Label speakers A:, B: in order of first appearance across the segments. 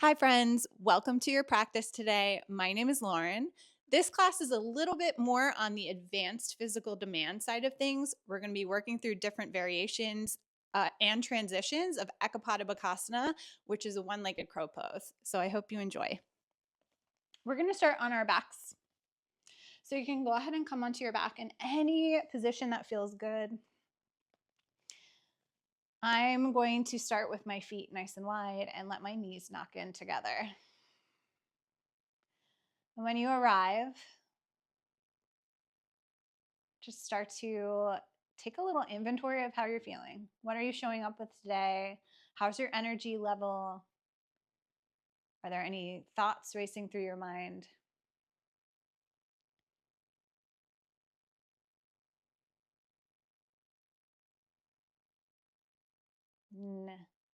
A: Hi, friends. Welcome to your practice today. My name is Lauren. This class is a little bit more on the advanced physical demand side of things. We're going to be working through different variations and transitions of Ekapada Bakasana, which is a one-legged crow pose. So I hope you enjoy. We're going to start on our backs. So you can go ahead and come onto your back in any position that feels good. I'm going to start with my feet nice and wide and let my knees knock in together. And when you arrive, just start to take a little inventory of how you're feeling. What are you showing up with today? How's your energy level? Are there any thoughts racing through your mind? And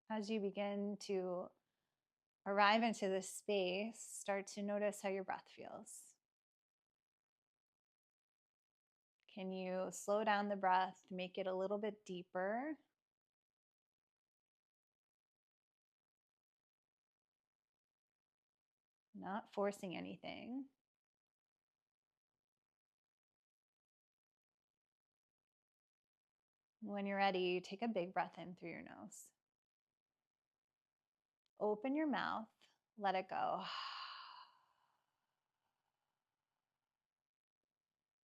A: as you begin to arrive into this space, start to notice how your breath feels. Can you slow down the breath, make it a little bit deeper? Not forcing anything. When you're ready, take a big breath in through your nose. Open your mouth, let it go.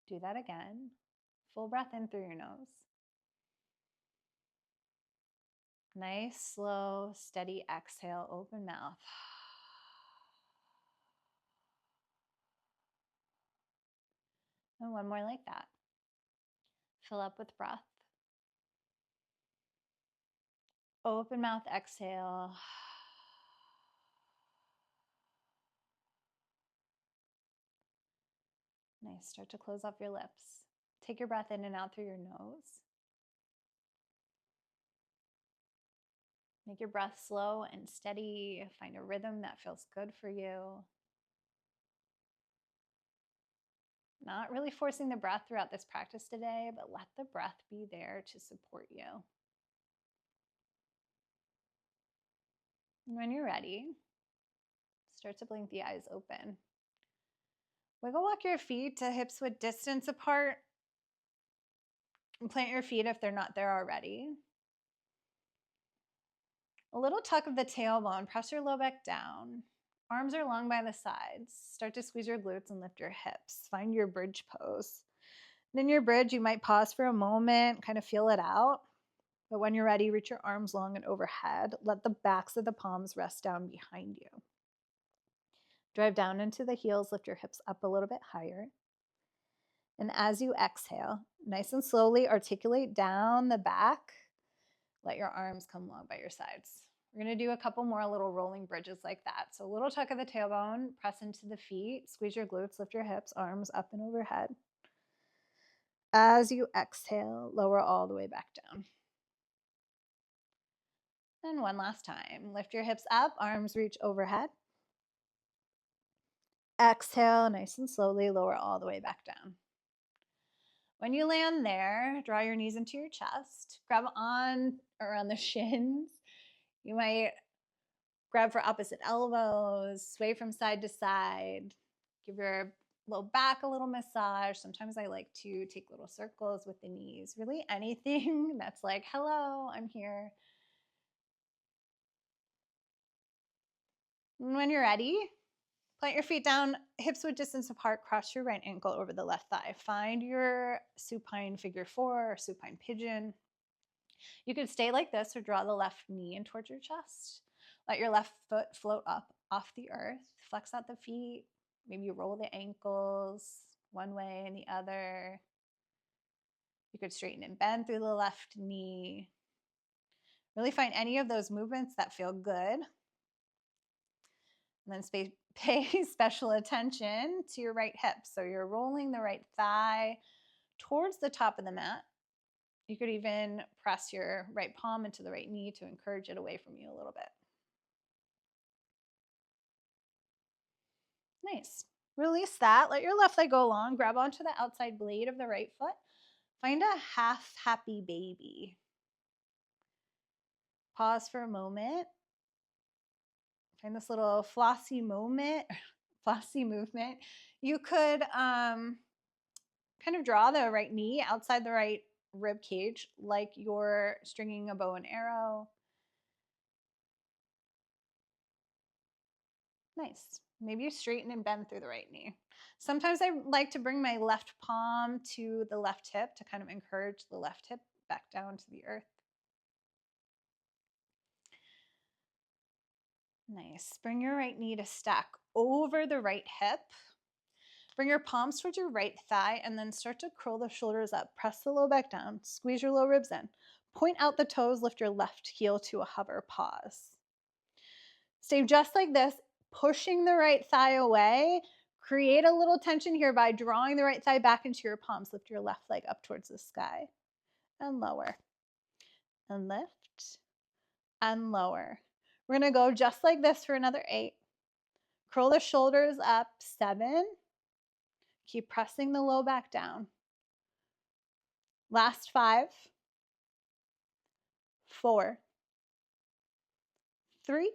A: Do that again. Full breath in through your nose. Nice, slow, steady exhale, open mouth. And one more like that. Fill up with breath. Open mouth, exhale. Nice, start to close off your lips. Take your breath in and out through your nose. Make your breath slow and steady. Find a rhythm that feels good for you. Not really forcing the breath throughout this practice today, but let the breath be there to support you. And when you're ready, start to blink the eyes open. Wiggle walk your feet to hips width distance apart. And plant your feet if they're not there already. A little tuck of the tailbone. Press your low back down. Arms are long by the sides. Start to squeeze your glutes and lift your hips. Find your bridge pose. And in your bridge, you might pause for a moment, kind of feel it out. But when you're ready, reach your arms long and overhead. Let the backs of the palms rest down behind you. Drive down into the heels. Lift your hips up a little bit higher. And as you exhale, nice and slowly articulate down the back. Let your arms come long by your sides. We're going to do a couple more little rolling bridges like that. So a little tuck of the tailbone, press into the feet, squeeze your glutes, lift your hips, arms up and overhead. As you exhale, lower all the way back down. And one last time. Lift your hips up, arms reach overhead. Exhale, nice and slowly, lower all the way back down. When you land there, draw your knees into your chest, grab on around the shins. You might grab for opposite elbows, sway from side to side, give your low back a little massage. Sometimes I like to take little circles with the knees, really anything that's like, hello, I'm here. And when you're ready, plant your feet down, hips width distance apart, cross your right ankle over the left thigh. Find your supine figure four or supine pigeon. You could stay like this or draw the left knee in towards your chest. Let your left foot float up off the earth. Flex out the feet. Maybe roll the ankles one way and the other. You could straighten and bend through the left knee. Really find any of those movements that feel good. And then pay special attention to your right hip. So you're rolling the right thigh towards the top of the mat. You could even press your right palm into the right knee to encourage it away from you a little bit. Nice. Release that. Let your left leg go long. Grab onto the outside blade of the right foot. Find a half happy baby. Pause for a moment. Find this little flossy movement. You could kind of draw the right knee outside the right rib cage like you're stringing a bow and arrow. Nice. Maybe you straighten and bend through the right knee. Sometimes I like to bring my left palm to the left hip to kind of encourage the left hip back down to the earth. Nice. Bring your right knee to stack over the right hip. Bring your palms towards your right thigh and then start to curl the shoulders up. Press the low back down. Squeeze your low ribs in. Point out the toes. Lift your left heel to a hover. Pause. Stay just like this, pushing the right thigh away. Create a little tension here by drawing the right thigh back into your palms. Lift your left leg up towards the sky and lower. And lift and lower. We're going to go just like this for another 8. Curl the shoulders up. 7. Keep pressing the low back down. Last 5. 4. 3.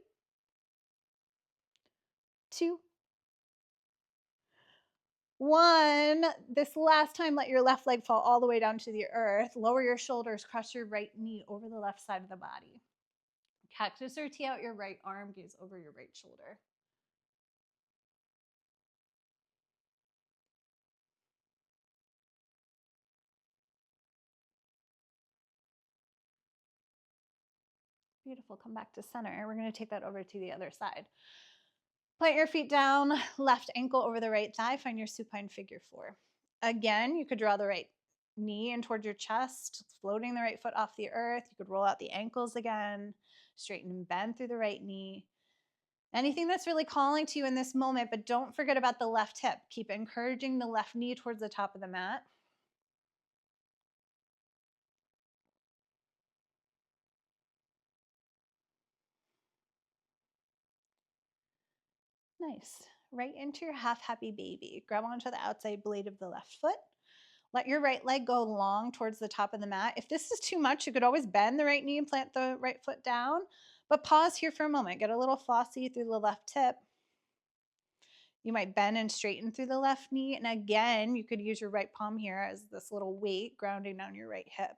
A: 2. 1. This last time, let your left leg fall all the way down to the earth. Lower your shoulders, cross your right knee over the left side of the body. Cactus or tee out your right arm, gaze over your right shoulder. Beautiful. Come back to center. We're going to take that over to the other side. Plant your feet down, left ankle over the right thigh. Find your supine figure 4. Again, you could draw the right knee in towards your chest, floating the right foot off the earth. You could roll out the ankles again, straighten and bend through the right knee. Anything that's really calling to you in this moment, but don't forget about the left hip. Keep encouraging the left knee towards the top of the mat. Nice. Right into your half happy baby. Grab onto the outside blade of the left foot. Let your right leg go long towards the top of the mat. If this is too much, you could always bend the right knee and plant the right foot down, but pause here for a moment. Get a little flossy through the left hip. You might bend and straighten through the left knee. And again, you could use your right palm here as this little weight grounding down your right hip.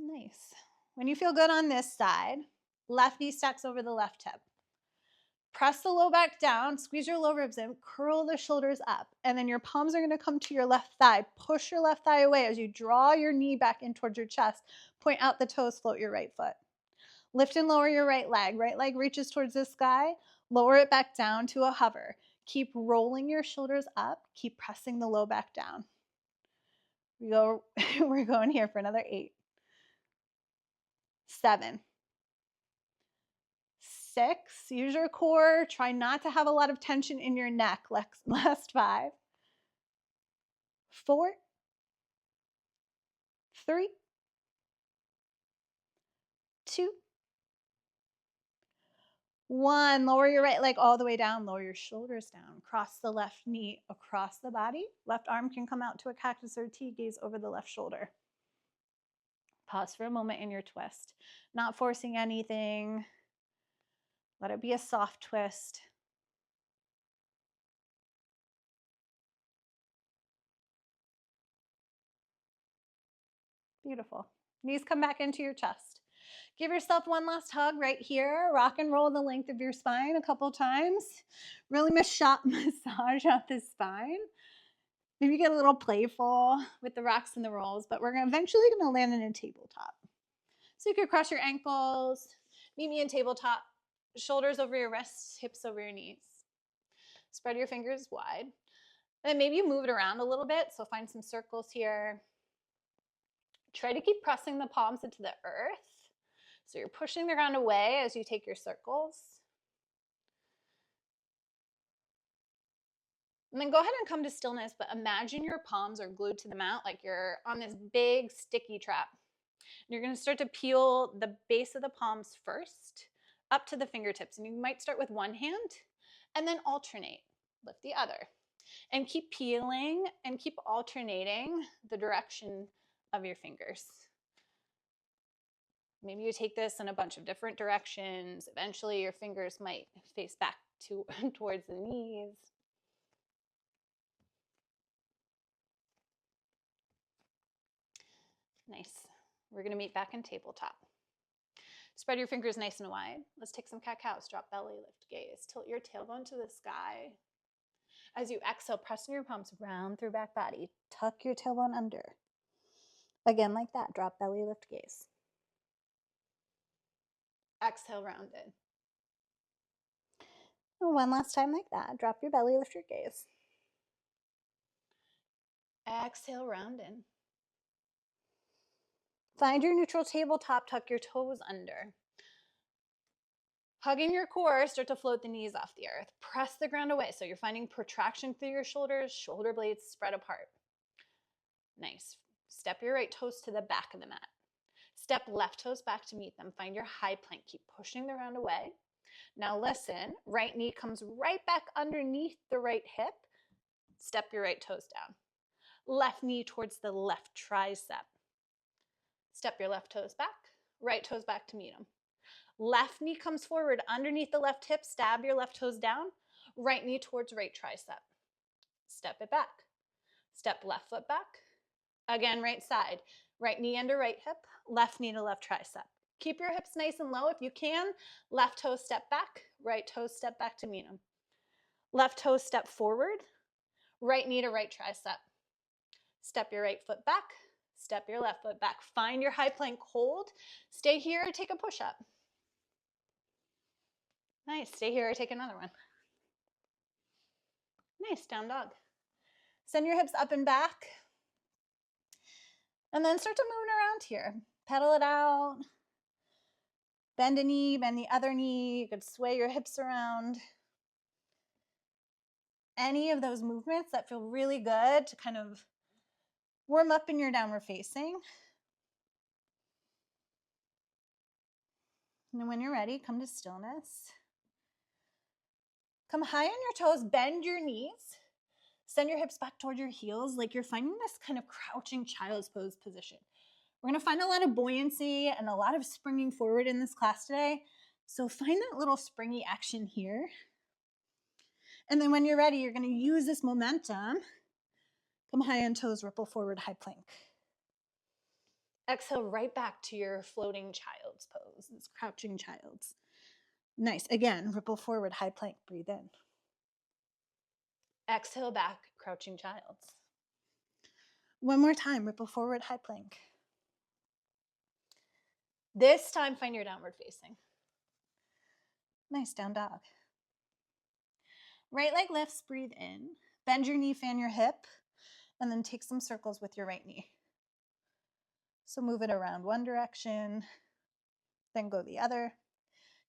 A: Nice. When you feel good on this side, left knee stacks over the left hip. Press the low back down, squeeze your low ribs in, curl the shoulders up, and then your palms are going to come to your left thigh. Push your left thigh away as you draw your knee back in towards your chest. Point out the toes, float your right foot. Lift and lower your right leg. Right leg reaches towards the sky. Lower it back down to a hover. Keep rolling your shoulders up. Keep pressing the low back down. We're going here for another 8. 7. 6. Use your core. Try not to have a lot of tension in your neck. Last 5. 4. 3. 2. 1. Lower your right leg all the way down. Lower your shoulders down. Cross the left knee across the body. Left arm can come out to a cactus or T. Gaze over the left shoulder. Pause for a moment in your twist. Not forcing anything. Let it be a soft twist. Beautiful. Knees come back into your chest. Give yourself one last hug right here. Rock and roll the length of your spine a couple times. Really massage out the spine. Maybe get a little playful with the rocks and the rolls, but we're eventually going to land in a tabletop. So you could cross your ankles, meet me in tabletop, shoulders over your wrists, hips over your knees. Spread your fingers wide. And maybe you move it around a little bit, so find some circles here. Try to keep pressing the palms into the earth. So you're pushing the ground away as you take your circles. And then go ahead and come to stillness, but imagine your palms are glued to the mat like you're on this big sticky trap. You're going to start to peel the base of the palms first up to the fingertips. And you might start with one hand and then alternate. Lift the other. And keep peeling and keep alternating the direction of your fingers. Maybe you take this in a bunch of different directions. Eventually your fingers might face back towards the knees. Nice. We're going to meet back in tabletop. Spread your fingers nice and wide. Let's take some cat-cows. Drop belly, lift gaze. Tilt your tailbone to the sky. As you exhale, pressing your palms round through back body. Tuck your tailbone under. Again, like that. Drop belly, lift gaze. Exhale, rounded. And one last time like that. Drop your belly, lift your gaze. Exhale, rounded. Find your neutral tabletop. Tuck your toes under. Hugging your core, start to float the knees off the earth. Press the ground away. So you're finding protraction through your shoulders, shoulder blades spread apart. Nice. Step your right toes to the back of the mat. Step left toes back to meet them. Find your high plank. Keep pushing the ground away. Now listen, right knee comes right back underneath the right hip. Step your right toes down. Left knee towards the left tricep. Step your left toes back. Right toes back to meet them. Left knee comes forward underneath the left hip. Stab your left toes down. Right knee towards right tricep. Step it back. Step left foot back. Again, right side. Right knee under right hip. Left knee to left tricep. Keep your hips nice and low if you can. Left toe step back. Right toe step back to meet them. Left toe step forward. Right knee to right tricep. Step your right foot back. Step your left foot back. Find your high plank hold. Stay here or take a push-up. Nice. Stay here or take another one. Nice. Down dog. Send your hips up and back. And then start to move around here. Pedal it out. Bend a knee, bend the other knee. You could sway your hips around. Any of those movements that feel really good to kind of warm up in your downward facing. And then when you're ready, come to stillness. Come high on your toes, bend your knees. Send your hips back toward your heels like you're finding this kind of crouching child's pose position. We're going to find a lot of buoyancy and a lot of springing forward in this class today. So find that little springy action here. And then when you're ready, you're going to use this momentum. Come high on toes, ripple forward, high plank. Exhale right back to your floating child's pose, this crouching child's. Nice. Again, ripple forward, high plank, breathe in. Exhale back, crouching child's. One more time, ripple forward, high plank. This time, find your downward facing. Nice, down dog. Right leg lifts, breathe in. Bend your knee, fan your hip, and then take some circles with your right knee. So move it around one direction, then go the other.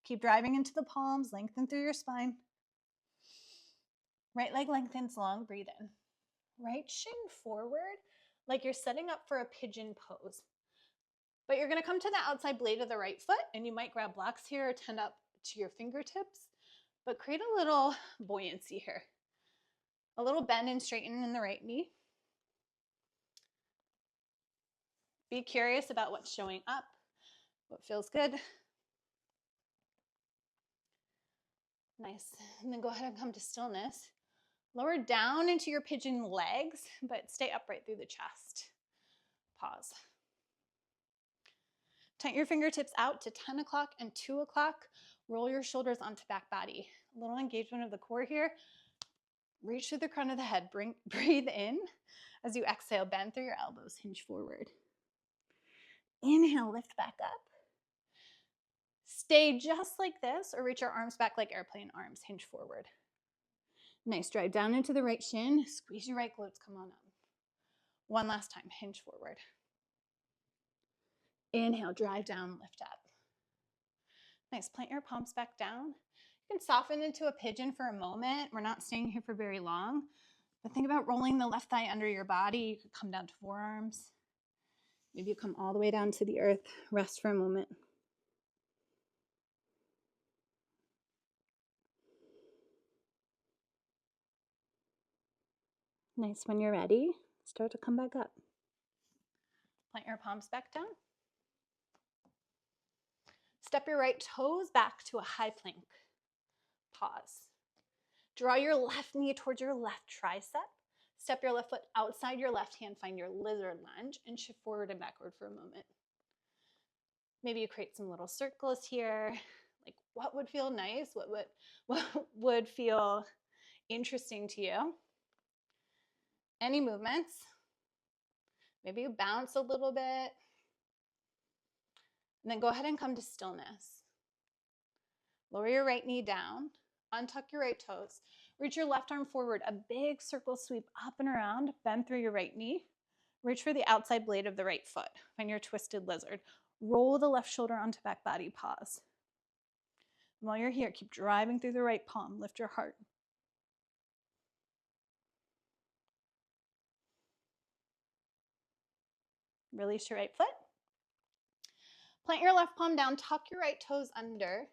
A: Keep driving into the palms, lengthen through your spine. Right leg lengthens long, breathe in. Right shin forward, like you're setting up for a pigeon pose. But you're gonna come to the outside blade of the right foot, and you might grab blocks here or tend up to your fingertips, but create a little buoyancy here. A little bend and straighten in the right knee. Be curious about what's showing up, what feels good. Nice. And then go ahead and come to stillness. Lower down into your pigeon legs, but stay upright through the chest. Pause. Tighten your fingertips out to 10 o'clock and 2 o'clock. Roll your shoulders onto back body. A little engagement of the core here. Reach through the crown of the head. Breathe in. As you exhale, bend through your elbows, hinge forward. Inhale, lift back up. Stay just like this, or reach your arms back like airplane arms, hinge forward. Nice, drive down into the right shin. Squeeze your right glutes, come on up. One last time, hinge forward. Inhale, drive down, lift up. Nice, plant your palms back down. You can soften into a pigeon for a moment. We're not staying here for very long, but think about rolling the left thigh under your body. You could come down to forearms. Maybe you come all the way down to the earth. Rest for a moment. Nice. When you're ready, start to come back up. Plant your palms back down. Step your right toes back to a high plank. Pause. Draw your left knee towards your left tricep. Step your left foot outside your left hand, find your lizard lunge, and shift forward and backward for a moment. Maybe you create some little circles here. Like, what would feel nice? What would feel interesting to you? Any movements? Maybe you bounce a little bit. And then go ahead and come to stillness. Lower your right knee down. Untuck your right toes. Reach your left arm forward. A big circle sweep up and around. Bend through your right knee. Reach for the outside blade of the right foot. Find your twisted lizard. Roll the left shoulder onto back body. Pause. And while you're here, keep driving through the right palm. Lift your heart. Release your right foot. Plant your left palm down. Tuck your right toes under.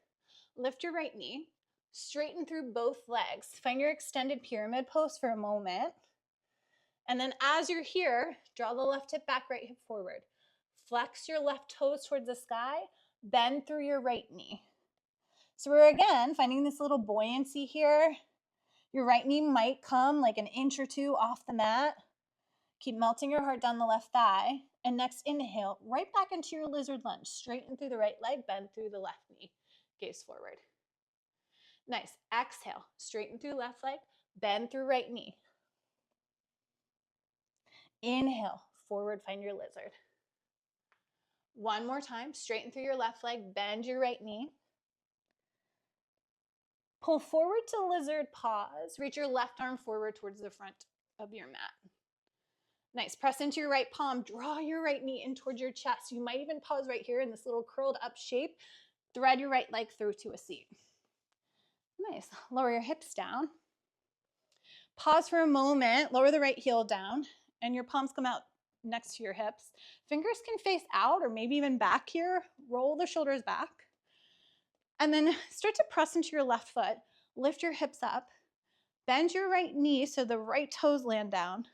A: Lift your right knee. Straighten through both legs. Find your extended pyramid pose for a moment. And then as you're here, draw the left hip back, right hip forward. Flex your left toes towards the sky. Bend through your right knee. So we're again finding this little buoyancy here. Your right knee might come like an inch or two off the mat. Keep melting your heart down the left thigh. And next inhale, right back into your lizard lunge. Straighten through the right leg, bend through the left knee. Gaze forward. Nice. Exhale, straighten through left leg, bend through right knee. Inhale, forward, find your lizard. One more time, straighten through your left leg, bend your right knee. Pull forward to lizard, pause. Reach your left arm forward towards the front of your mat. Nice. Press into your right palm. Draw your right knee in towards your chest. You might even pause right here in this little curled up shape. Thread your right leg through to a seat. Nice. Lower your hips down. Pause for a moment. Lower the right heel down. And your palms come out next to your hips. Fingers can face out or maybe even back here. Roll the shoulders back. And then start to press into your left foot. Lift your hips up. Bend your right knee so the right toes land down.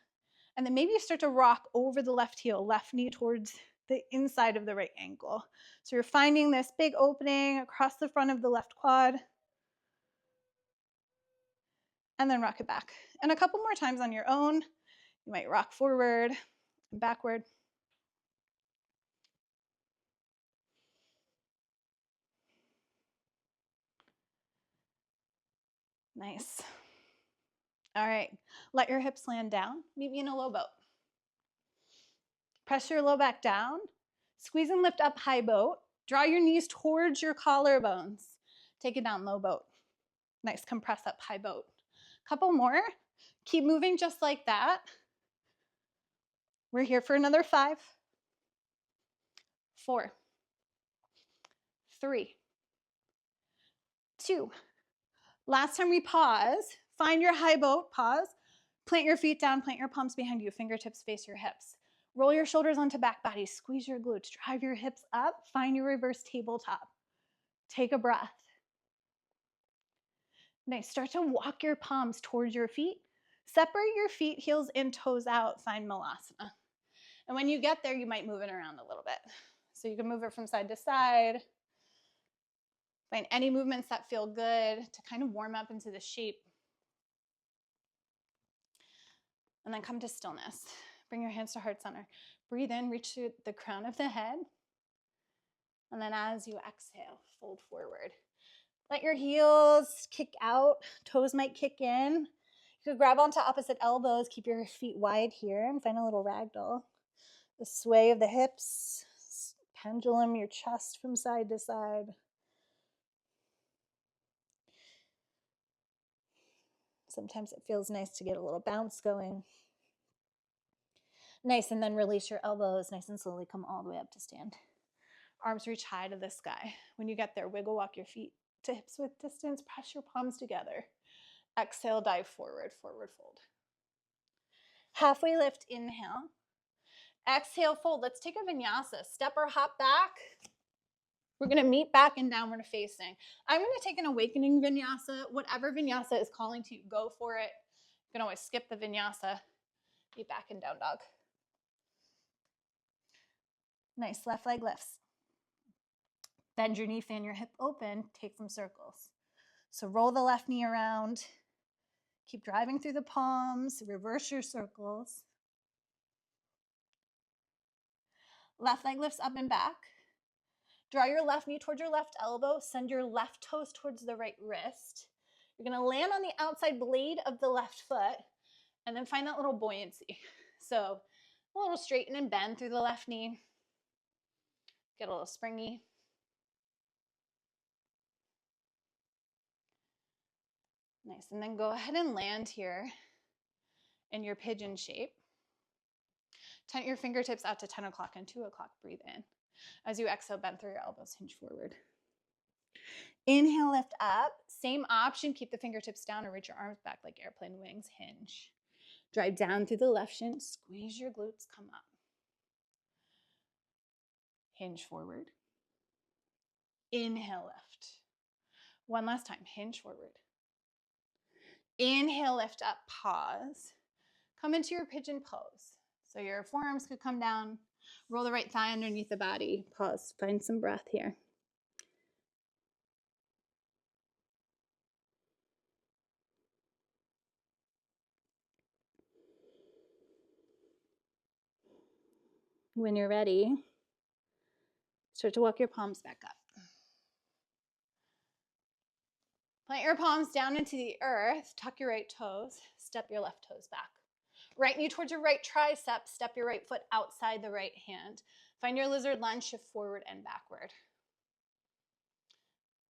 A: And then maybe you start to rock over the left heel, left knee towards the inside of the right ankle. So you're finding this big opening across the front of the left quad. And then rock it back. And a couple more times on your own. You might rock forward and backward. Nice. All right, let your hips land down. Meet me in a low boat. Press your low back down. Squeeze and lift up, high boat. Draw your knees towards your collarbones. Take it down, low boat. Nice, compress up, high boat. Couple more. Keep moving just like that. We're here for another 5, 4, 3, 2. Last time we pause, find your high boat, pause. Plant your feet down, plant your palms behind you, fingertips face your hips. Roll your shoulders onto back body, squeeze your glutes, drive your hips up, find your reverse tabletop. Take a breath. Nice, start to walk your palms towards your feet. Separate your feet, heels in, toes out, find Malasana. And when you get there, you might move it around a little bit. So you can move it from side to side. Find any movements that feel good to kind of warm up into the shape. And then come to stillness. Bring your hands to heart center. Breathe in, reach to the crown of the head. And then as you exhale, fold forward. Let your heels kick out. Toes might kick in. You could grab onto opposite elbows. Keep your feet wide here and find a little ragdoll. The sway of the hips. Pendulum your chest from side to side. Sometimes it feels nice to get a little bounce going. Nice, and then release your elbows. Nice and slowly come all the way up to stand. Arms reach high to the sky. When you get there, wiggle walk your feet to hips width distance. Press your palms together. Exhale, dive forward, forward fold. Halfway lift, inhale. Exhale, fold. Let's take a vinyasa. Step or hop back. We're going to meet back in downward facing. I'm going to take an awakening vinyasa. Whatever vinyasa is calling to you, go for it. You can always skip the vinyasa. Feet back in down dog. Nice, left leg lifts. Bend your knee, fan your hip open, take some circles. So roll the left knee around, keep driving through the palms, reverse your circles. Left leg lifts up and back. Draw your left knee towards your left elbow, send your left toes towards the right wrist. You're gonna land on the outside blade of the left foot and then find that little buoyancy. So a little straighten and bend through the left knee. Get a little springy. Nice, and then go ahead and land here in your pigeon shape. Tent your fingertips out to 10 o'clock and 2 o'clock, breathe in. As you exhale, bend through your elbows, hinge forward. Inhale, lift up. Same option, keep the fingertips down or reach your arms back like airplane wings, hinge. Drive down through the left shin, squeeze your glutes, come up. Hinge forward. Inhale, lift. One last time, hinge forward. Inhale, lift up, pause. Come into your pigeon pose. So your forearms could come down, roll the right thigh underneath the body, pause, find some breath here. When you're ready, start to walk your palms back up. Plant your palms down into the earth, tuck your right toes, step your left toes back. Right knee towards your right tricep, step your right foot outside the right hand. Find your lizard lunge, shift forward and backward.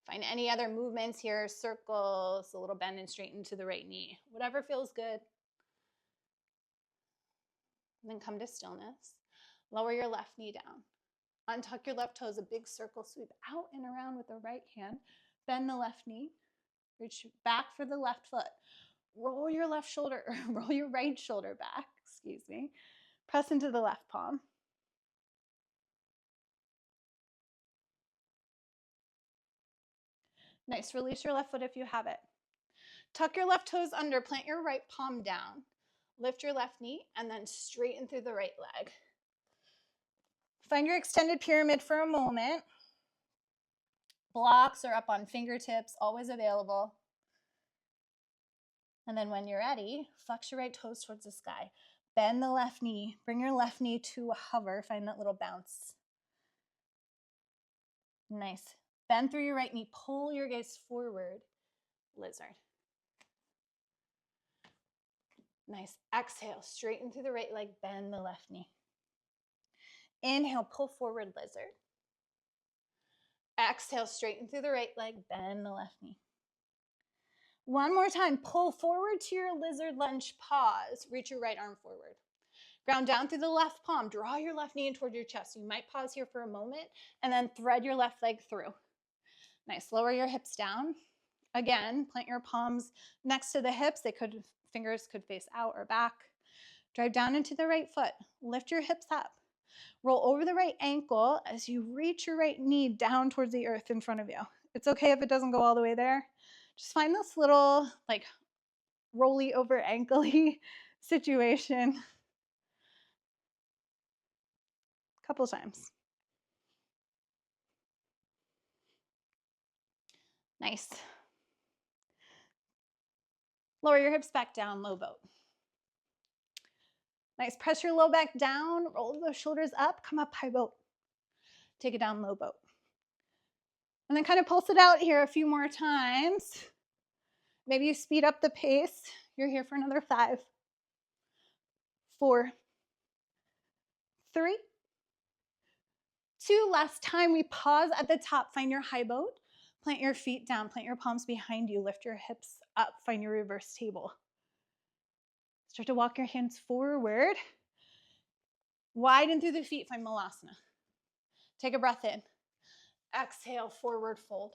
A: Find any other movements here, circles, a little bend and straighten to the right knee, whatever feels good. And then come to stillness. Lower your left knee down. Untuck your left toes, a big circle sweep out and around with the right hand. Bend the left knee. Reach back for the left foot. Roll your left shoulder, roll your right shoulder back, Press into the left palm. Nice, release your left foot if you have it. Tuck your left toes under, plant your right palm down. Lift your left knee and then straighten through the right leg. Find your extended pyramid for a moment. Blocks are up on fingertips, always available. And then when you're ready, flex your right toes towards the sky. Bend the left knee, bring your left knee to a hover, find that little bounce. Nice. Bend through your right knee, pull your gaze forward, lizard. Nice. Exhale, straighten through the right leg, bend the left knee. Inhale, pull forward, lizard. Exhale, straighten through the right leg, bend the left knee. One more time, pull forward to your lizard lunge, pause, reach your right arm forward. Ground down through the left palm, draw your left knee in toward your chest. You might pause here for a moment and then thread your left leg through. Nice, lower your hips down. Again, plant your palms next to the hips. Fingers could face out or back. Drive down into the right foot. Lift your hips up. Roll over the right ankle as you reach your right knee down towards the earth in front of you. It's okay if it doesn't go all the way there. Just find this little like rolly over ankle-y situation. A couple times. Nice. Lower your hips back down, low boat. Nice, press your low back down, roll those shoulders up, come up, high boat. Take it down, low boat. And then kind of pulse it out here a few more times. Maybe you speed up the pace. You're here for another 5, 4, 3, 2. Last time, we pause at the top, find your high boat. Plant your feet down, plant your palms behind you, lift your hips up, find your reverse table. Start to walk your hands forward. Widen through the feet, find Malasana. Take a breath in. Exhale, forward fold.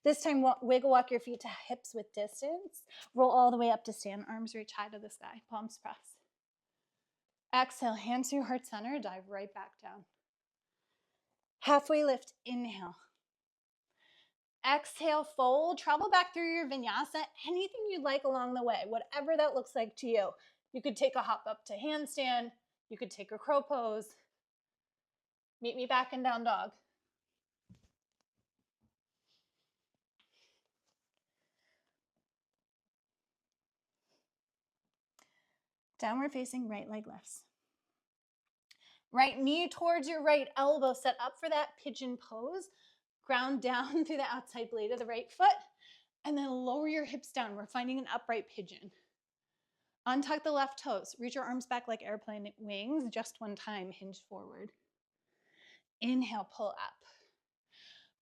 A: This time, wiggle walk your feet to hips with distance. Roll all the way up to stand, arms reach high to the sky, palms press. Exhale, hands to your heart center, dive right back down. Halfway lift, inhale. Exhale, fold, travel back through your vinyasa, anything you'd like along the way, whatever that looks like to you. You could take a hop up to handstand. You could take a crow pose. Meet me back in down dog. Downward facing right leg lifts. Right knee towards your right elbow, set up for that pigeon pose. Ground down through the outside blade of the right foot, and then lower your hips down. We're finding an upright pigeon. Untuck the left toes. Reach your arms back like airplane wings. Just one time, hinge forward. Inhale, pull up.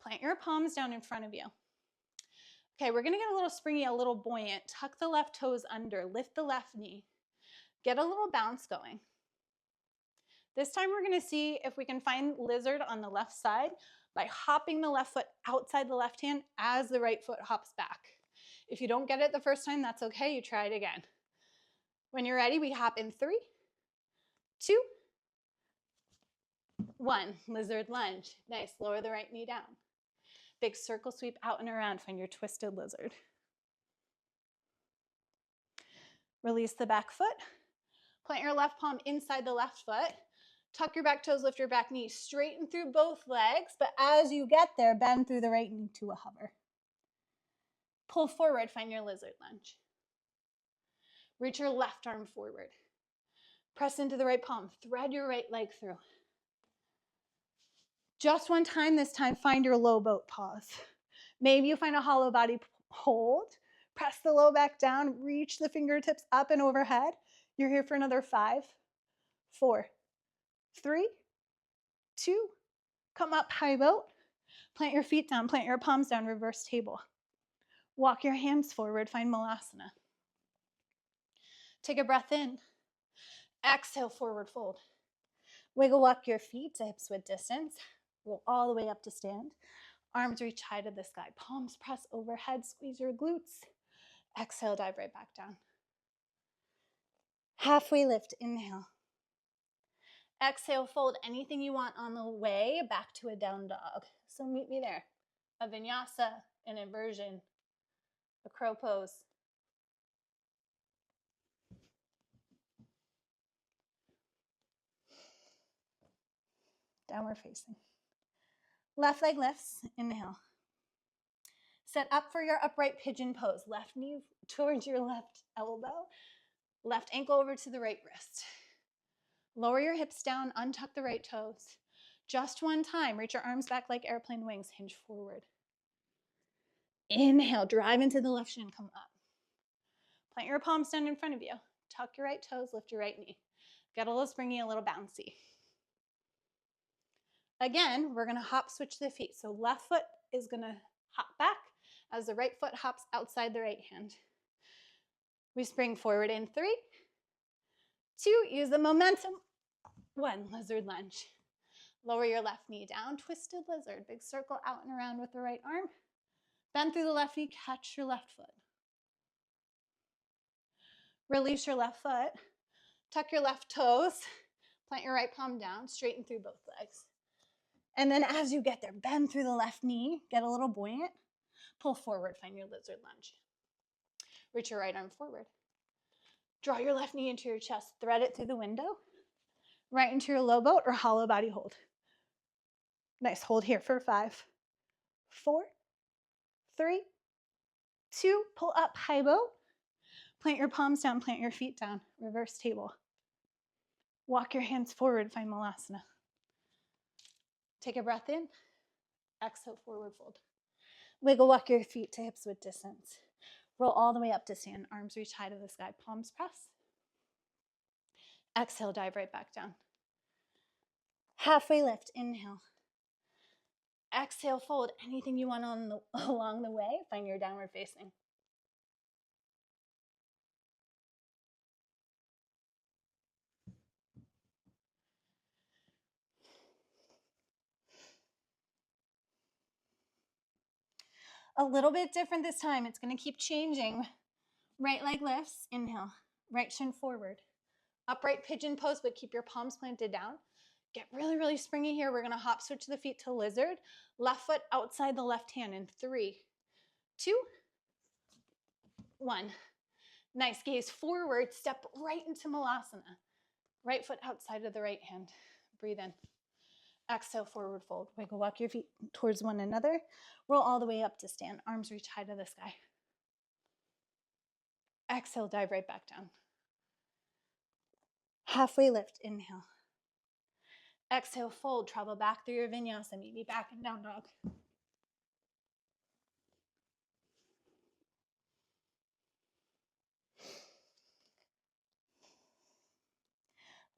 A: Plant your palms down in front of you. Okay, we're gonna get a little springy, a little buoyant. Tuck the left toes under, lift the left knee. Get a little bounce going. This time we're gonna see if we can find lizard on the left side by hopping the left foot outside the left hand as the right foot hops back. If you don't get it the first time, that's okay, you try it again. When you're ready, we hop in 3, 2, 1. Lizard lunge. Nice, lower the right knee down. Big circle sweep out and around, find your twisted lizard. Release the back foot. Plant your left palm inside the left foot. Tuck your back toes, lift your back knee, straighten through both legs, but as you get there, bend through the right knee to a hover. Pull forward, find your lizard lunge. Reach your left arm forward. Press into the right palm, thread your right leg through. Just one time this time, find your low boat pause. Maybe you find a hollow body hold. Press the low back down, reach the fingertips up and overhead. You're here for another 5, 4, 3, 2, come up, high boat. Plant your feet down, plant your palms down, reverse table. Walk your hands forward, find malasana. Take a breath in. Exhale, forward fold. Wiggle walk your feet to hips width distance. Roll all the way up to stand. Arms reach high to the sky. Palms press overhead, squeeze your glutes. Exhale, dive right back down. Halfway lift, inhale. Exhale, fold anything you want on the way back to a down dog. So meet me there. A vinyasa, an inversion, a crow pose. Downward facing. Left leg lifts, inhale. Set up for your upright pigeon pose. Left knee towards your left elbow. Left ankle over to the right wrist. Lower your hips down, untuck the right toes. Just one time, reach your arms back like airplane wings, hinge forward. Inhale, drive into the left shin, come up. Plant your palms down in front of you. Tuck your right toes, lift your right knee. Get a little springy, a little bouncy. Again, we're gonna hop switch the feet. So left foot is gonna hop back as the right foot hops outside the right hand. We spring forward in 3, 2, use the momentum. 1, lizard lunge. Lower your left knee down, twisted lizard. Big circle out and around with the right arm. Bend through the left knee, catch your left foot. Release your left foot. Tuck your left toes. Plant your right palm down, straighten through both legs. And then as you get there, bend through the left knee, get a little buoyant. Pull forward, find your lizard lunge. Reach your right arm forward. Draw your left knee into your chest, thread it through the window, right into your low boat or hollow body hold. Nice, hold here for 5, 4, 3, 2, pull up, high boat. Plant your palms down, plant your feet down, reverse table. Walk your hands forward, find malasana. Take a breath in, exhale, forward fold. Wiggle walk your feet to hips width distance. Roll all the way up to stand, arms reach high to the sky, palms press. Exhale, dive right back down. Halfway lift, inhale. Exhale, fold anything you want along the way, find your downward facing. A little bit different this time. It's going to keep changing. Right leg lifts, inhale. Right shin forward. Upright pigeon pose, but keep your palms planted down. Get really, really springy here. We're going to hop switch the feet to lizard. Left foot outside the left hand in 3, 2, 1. Nice, gaze forward, step right into malasana. Right foot outside of the right hand. Breathe in. Exhale, forward fold. Wiggle, walk your feet towards one another. Roll all the way up to stand. Arms reach high to the sky. Exhale, dive right back down. Halfway lift, inhale. Exhale, fold, travel back through your vinyasa. Meet me back in down dog.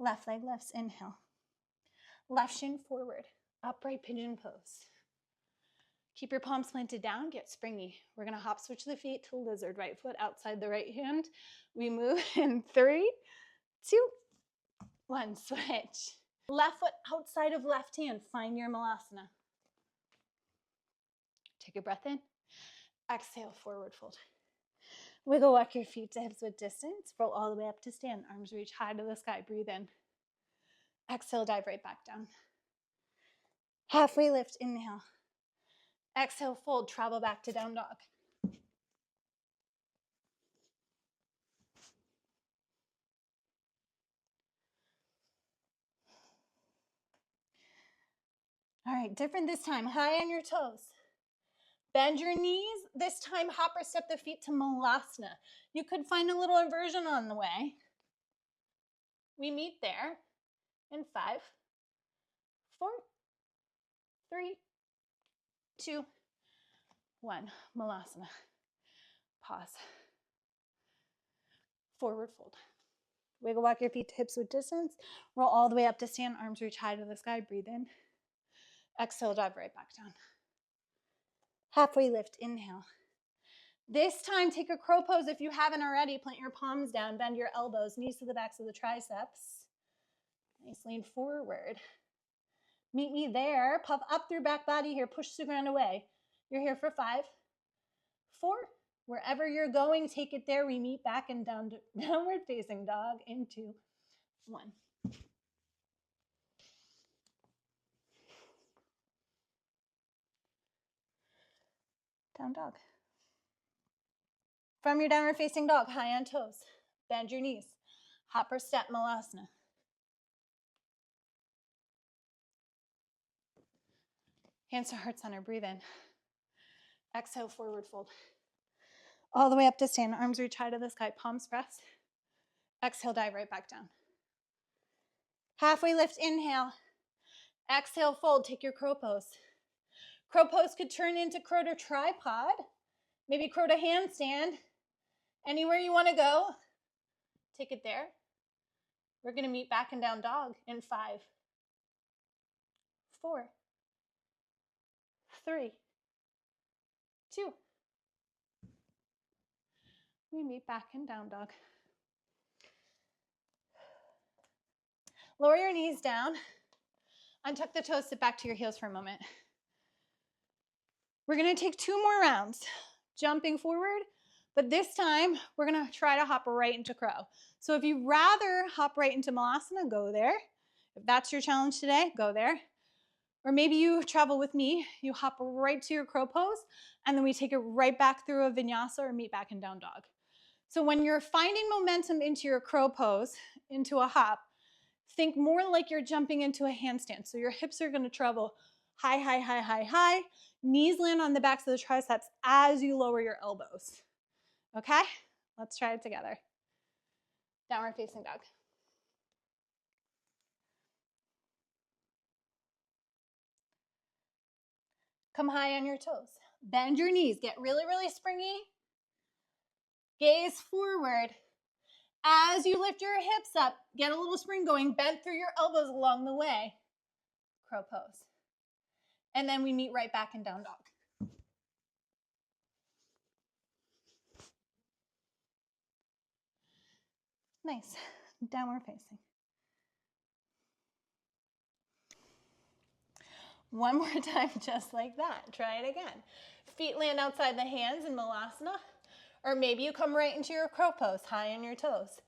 A: Left leg lifts, inhale. Left shin forward, upright pigeon pose. Keep your palms planted down, get springy. We're gonna hop switch the feet to lizard, right foot outside the right hand. We move in 3, 2, 1, switch. Left foot outside of left hand, find your malasana. Take a breath in, exhale, forward fold. Wiggle, walk your feet to hips with distance, roll all the way up to stand, arms reach high to the sky, breathe in. Exhale, dive right back down. Halfway lift, inhale. Exhale, fold, travel back to down dog. All right, different this time, high on your toes. Bend your knees. This time, hop or step the feet to malasana. You could find a little inversion on the way. We meet there in 5, 4, 3, 2, 1. Malasana. Pause. Forward fold. Wiggle, walk your feet to hips with distance. Roll all the way up to stand. Arms reach high to the sky. Breathe in. Exhale, dive right back down. Halfway lift. Inhale. This time, take a crow pose if you haven't already. Plant your palms down. Bend your elbows. Knees to the backs of the triceps. Nice, lean forward. Meet me there. Puff up through back body here. Push the ground away. You're here for 5, 4. Wherever you're going, take it there. We meet back in downward facing dog in 2, 1. Down dog. From your downward facing dog, high on toes. Bend your knees. Hop or step, malasana. Hands to heart center, breathe in. Exhale, forward fold. All the way up to stand, arms reach high to the sky, palms press. Exhale, dive right back down. Halfway lift, inhale. Exhale, fold, take your crow pose. Crow pose could turn into crow to tripod, maybe crow to handstand. Anywhere you want to go, take it there. We're going to meet back in down dog in 5, 4, 3, 2. We meet back in down dog. Lower your knees down. Untuck the toes, sit back to your heels for a moment. We're going to take 2 more rounds, jumping forward, but this time we're going to try to hop right into crow. So if you'd rather hop right into malasana, go there. If that's your challenge today, go there. Or maybe you travel with me, you hop right to your crow pose, and then we take it right back through a vinyasa or meet back in down dog. So when you're finding momentum into your crow pose, into a hop, think more like you're jumping into a handstand. So your hips are going to travel high, high, high, high, high. Knees land on the backs of the triceps as you lower your elbows. Okay? Let's try it together. Downward facing dog. Come high on your toes. Bend your knees. Get really, really springy. Gaze forward. As you lift your hips up, get a little spring going. Bend through your elbows along the way. Crow pose. And then we meet right back in down dog. Nice. Downward facing. One more time, just like that. Try it again. Feet land outside the hands in malasana. Or maybe you come right into your crow pose, high on your toes.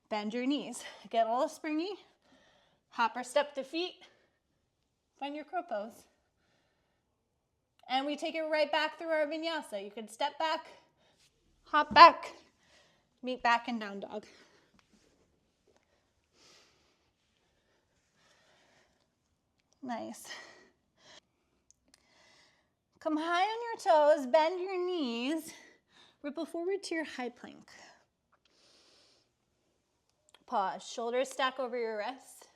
A: Bend your knees. Get a little springy. Hop or step the feet. Find your crow pose. And we take it right back through our vinyasa. You could step back, hop back, Meet back in down dog. Nice. Come high on your toes, bend your knees, ripple forward to your high plank. Pause, shoulders stack over your wrists.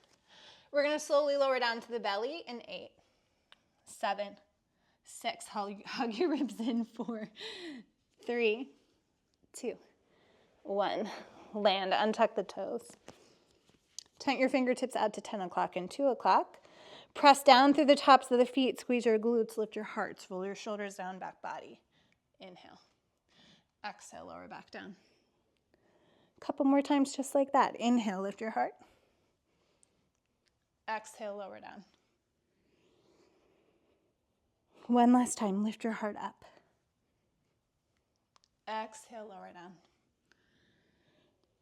A: We're gonna slowly lower down to the belly in 8, 7, 6, hug your ribs in, 4, 3, 2, 1. Land, untuck the toes. Tent your fingertips out to 10 o'clock and 2 o'clock. Press down through the tops of the feet, squeeze your glutes, lift your hearts, roll your shoulders down, back body. Inhale. Exhale, lower back down. A couple more times just like that. Inhale, lift your heart. Exhale, lower down. One last time, lift your heart up. Exhale, lower down.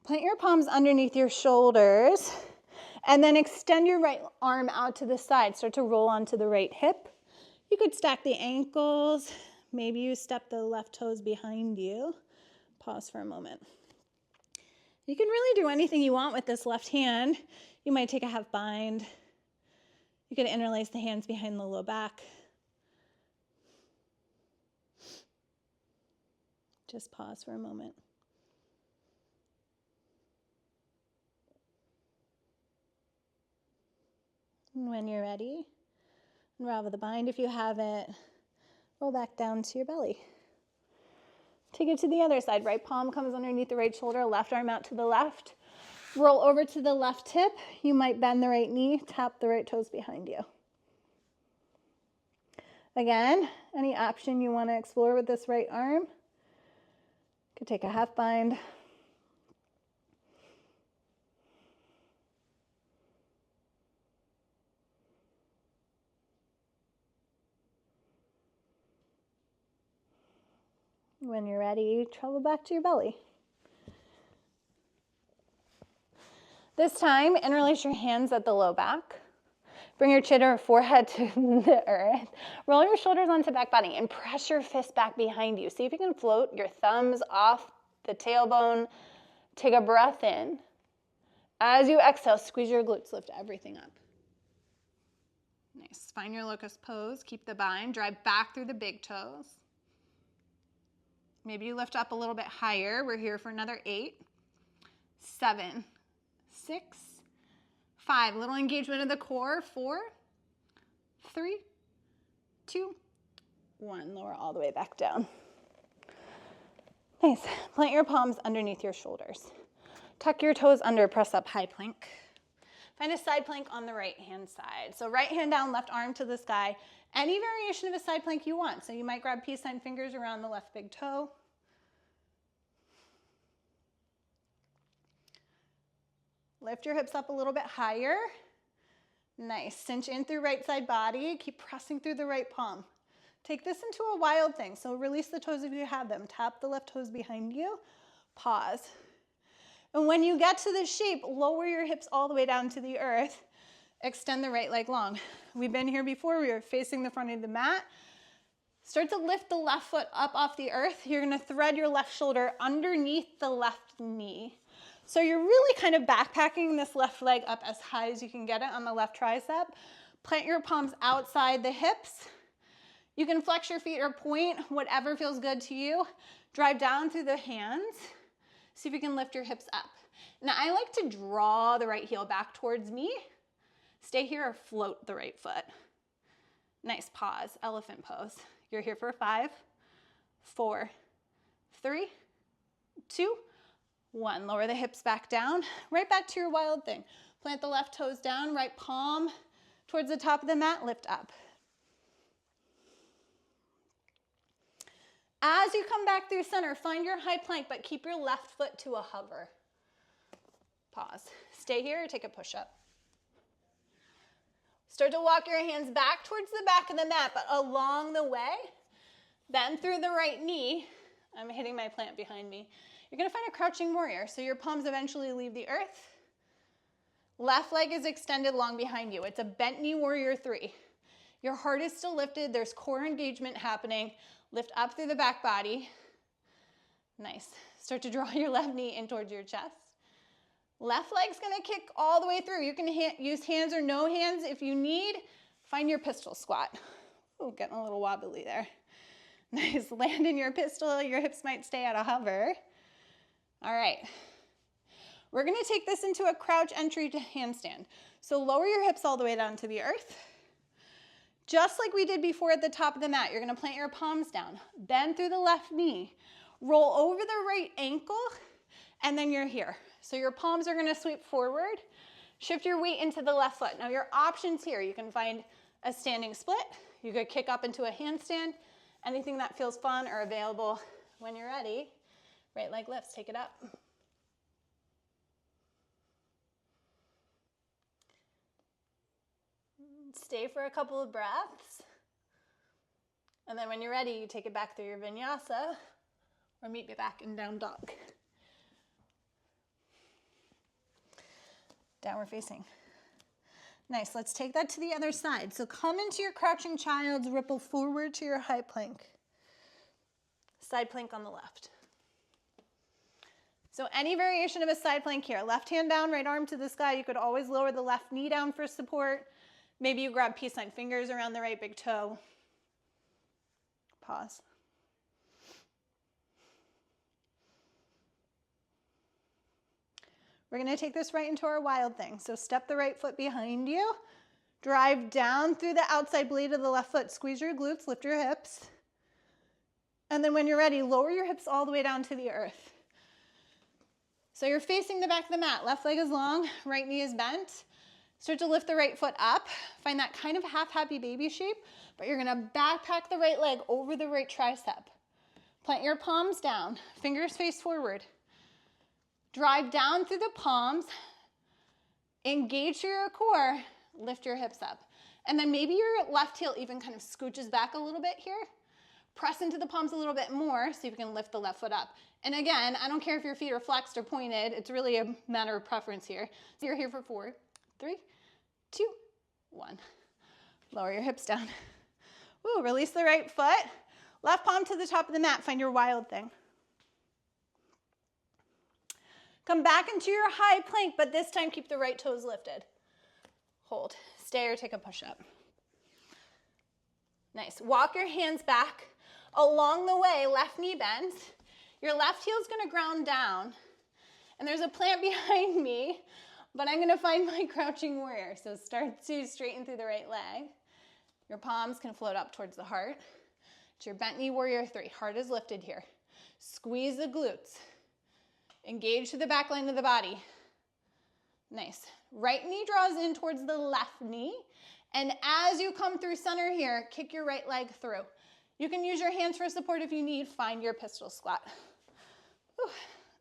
A: Plant your palms underneath your shoulders and then extend your right arm out to the side. Start to roll onto the right hip. You could stack the ankles. Maybe you step the left toes behind you. Pause for a moment. You can really do anything you want with this left hand. You might take a half bind. You could interlace the hands behind the low back. Just pause for a moment. And when you're ready, unravel the bind if you have it. Roll back down to your belly. Take it to the other side. Right palm comes underneath the right shoulder, left arm out to the left. Roll over to the left hip. You might bend the right knee, tap the right toes behind you. Again, any option you want to explore with this right arm. Could take a half bind. When you're ready, travel back to your belly. This time, interlace your hands at the low back. Bring your chin or forehead to the earth. Roll your shoulders onto back body and press your fist back behind you. See if you can float your thumbs off the tailbone. Take a breath in. As you exhale, squeeze your glutes, lift everything up. Nice. Find your locust pose. Keep the bind. Drive back through the big toes. Maybe you lift up a little bit higher. We're here for another 8, 7, 6, 5. Little engagement of the core. 4, 3, 2, 1. Lower all the way back down. Nice. Plant your palms underneath your shoulders. Tuck your toes under, press up, high plank. Find a side plank on the right hand side. So right hand down, left arm to the sky. Any variation of a side plank you want. So you might grab peace sign fingers around the left big toe. Lift your hips up a little bit higher. Nice. Cinch in through right side body. Keep pressing through the right palm. Take this into a wild thing. So release the toes if you have them. Tap the left toes behind you. Pause. And when you get to this shape, lower your hips all the way down to the earth. Extend the right leg long. We've been here before. We were facing the front of the mat. Start to lift the left foot up off the earth. You're going to thread your left shoulder underneath the left knee. So you're really kind of backpacking this left leg up as high as you can get it on the left tricep. Plant your palms outside the hips. You can flex your feet or point, whatever feels good to you. Drive down through the hands. See if you can lift your hips up. Now I like to draw the right heel back towards me. Stay here or float the right foot. Nice. Pause, elephant pose. You're here for 5, 4, 3, 2, 1. Lower the hips back down. Right back to your wild thing. Plant the left toes down, right palm towards the top of the mat, lift up. As you come back through center, find your high plank, but keep your left foot to a hover. Pause. Stay here or take a push-up. Start to walk your hands back towards the back of the mat, but along the way, bend through the right knee. I'm hitting my plant behind me. You're going to find a crouching warrior, so your palms eventually leave the earth. Left leg is extended long behind you. It's a bent knee warrior 3. Your heart is still lifted. There's core engagement happening. Lift up through the back body. Nice. Start to draw your left knee in towards your chest. Left leg's gonna kick all the way through. You can use hands or no hands if you need. Find your pistol squat. Oh, getting a little wobbly there. Nice, land in your pistol. Your hips might stay at a hover. All right. We're gonna take this into a crouch entry to handstand. So lower your hips all the way down to the earth. Just like we did before at the top of the mat, you're gonna plant your palms down, bend through the left knee, roll over the right ankle, and then you're here. So your palms are gonna sweep forward, shift your weight into the left foot. Now your options here, you can find a standing split, you could kick up into a handstand, anything that feels fun or available. When you're ready, right leg lifts, take it up. Stay for a couple of breaths. And then when you're ready, you take it back through your vinyasa or meet me back in down dog. Downward facing. Nice, let's take that to the other side. So come into your crouching child's, ripple forward to your high plank. Side plank on the left. So any variation of a side plank here, left hand down, right arm to the sky. You could always lower the left knee down for support. Maybe you grab peace sign fingers around the right big toe. Pause. We're gonna take this right into our wild thing. So step the right foot behind you, drive down through the outside blade of the left foot, squeeze your glutes, lift your hips. And then when you're ready, lower your hips all the way down to the earth. So you're facing the back of the mat, left leg is long, right knee is bent. Start to lift the right foot up. Find that kind of half happy baby shape, but you're gonna backpack the right leg over the right tricep. Plant your palms down, fingers face forward. Drive down through the palms, engage your core, lift your hips up. And then maybe your left heel even kind of scooches back a little bit here. Press into the palms a little bit more so you can lift the left foot up. And again, I don't care if your feet are flexed or pointed, it's really a matter of preference here. So you're here for 4, 3, 2, 1. Lower your hips down. Woo, release the right foot. Left palm to the top of the mat, find your wild thing. Come back into your high plank, but this time keep the right toes lifted. Hold, stay or take a push-up. Nice, walk your hands back. Along the way, left knee bends. Your left heel is gonna ground down. And there's a plant behind me, but I'm gonna find my crouching warrior. So start to straighten through the right leg. Your palms can float up towards the heart. It's your bent knee warrior 3. Heart is lifted here. Squeeze the glutes. Engage to the back line of the body. Nice. Right knee draws in towards the left knee. And as you come through center here, kick your right leg through. You can use your hands for support if you need. Find your pistol squat. Whew.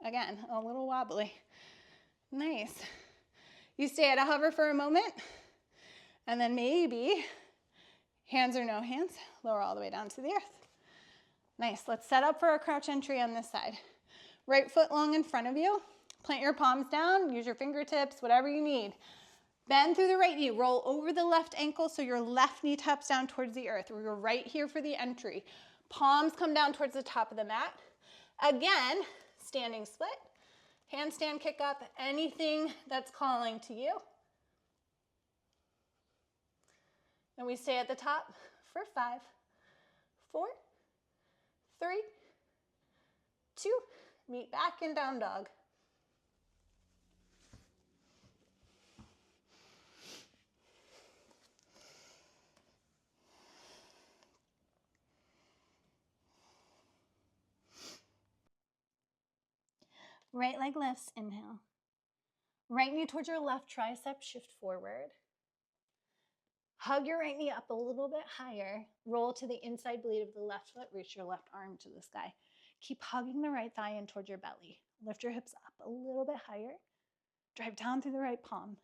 A: Again, a little wobbly. Nice. You stay at a hover for a moment. And then maybe hands or no hands, lower all the way down to the earth. Nice. Let's set up for a crouch entry on this side. Right foot long in front of you. Plant your palms down. Use your fingertips, whatever you need. Bend through the right knee. Roll over the left ankle so your left knee taps down towards the earth. We're right here for the entry. Palms come down towards the top of the mat. Again, standing split. Handstand kick up. Anything that's calling to you. And we stay at the top for 5, 4, 3, 2, meet back in down dog. Right leg lifts, inhale. Right knee towards your left tricep, shift forward. Hug your right knee up a little bit higher. Roll to the inside blade of the left foot. Reach your left arm to the sky. Keep hugging the right thigh in towards your belly. Lift your hips up a little bit higher. Drive down through the right palm.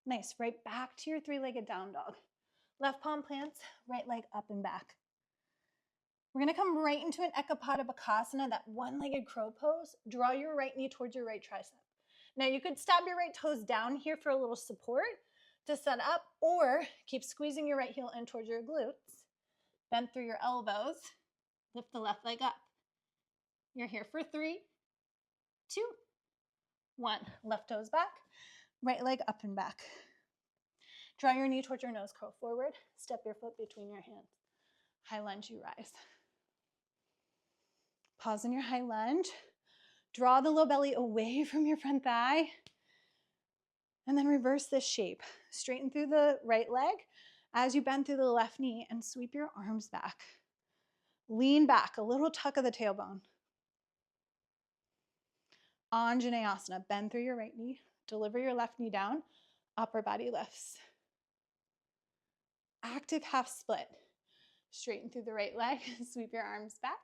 A: Nice. Right back to your 3-legged down dog. Left palm plants, right leg up and back. We're gonna come right into an ekapada bakasana, that one-legged crow pose. Draw your right knee towards your right tricep. Now you could stab your right toes down here for a little support to set up, or keep squeezing your right heel in towards your glutes. Bend through your elbows. Lift the left leg up. You're here for 3, 2, 1. Left toes back, right leg up and back. Draw your knee towards your nose, curl forward. Step your foot between your hands. High lunge, you rise. Pause in your high lunge. Draw the low belly away from your front thigh. And then reverse this shape. Straighten through the right leg as you bend through the left knee and sweep your arms back. Lean back, a little tuck of the tailbone. Asana, bend through your right knee. Deliver your left knee down. Upper body lifts. Active half split. Straighten through the right leg. Sweep your arms back.